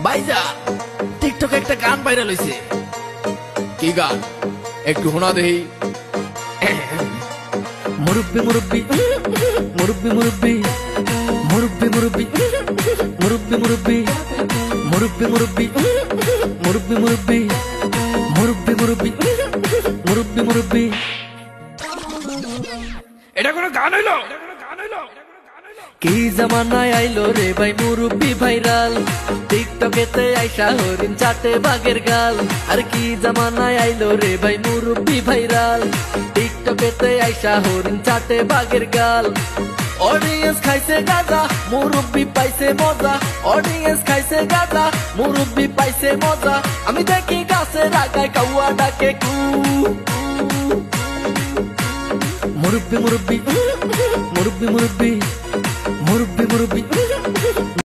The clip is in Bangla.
ভাইজা টিকটকে একটা গান ভাইরাল হইছে। কি গান একটু শোনা দেহি। মুরব্বি মুরব্বি মুরব্বি মুরব্বি মুরব্বি মুরব্বি মুরব্বি মুরব্বি মুরব্বি মুরব্বি মুরব্বি মুরব্বি মুরব্বি মুরব্বি মুরব্বি মুরব্বি। এটা কোনো গান হইলো? কি জামানায় আইলো রে ভাই মুরব্বি ভাইরাল, টিকটকেতে আইসা হরিণ চাটে বাঘের গাল। আর কি জামানায় আইলো রে ভাই মুরব্বি ভাইরাল, টিকটকেতে আইসা হরিণ চাটে বাঘের গাল। অডিয়েন্স খাইছে গাজা, মুরব্বি পাইছে মজা। অডিয়েন্স খাইছে গাজা, মুরব্বি পাইছে মজা। আমি দেখি গাছের আগায় কাউয়া ডাকে কু। মুরব্বি মুরব্বি মুরব্বি মুরব্বি মুরব্বি মুরব্বি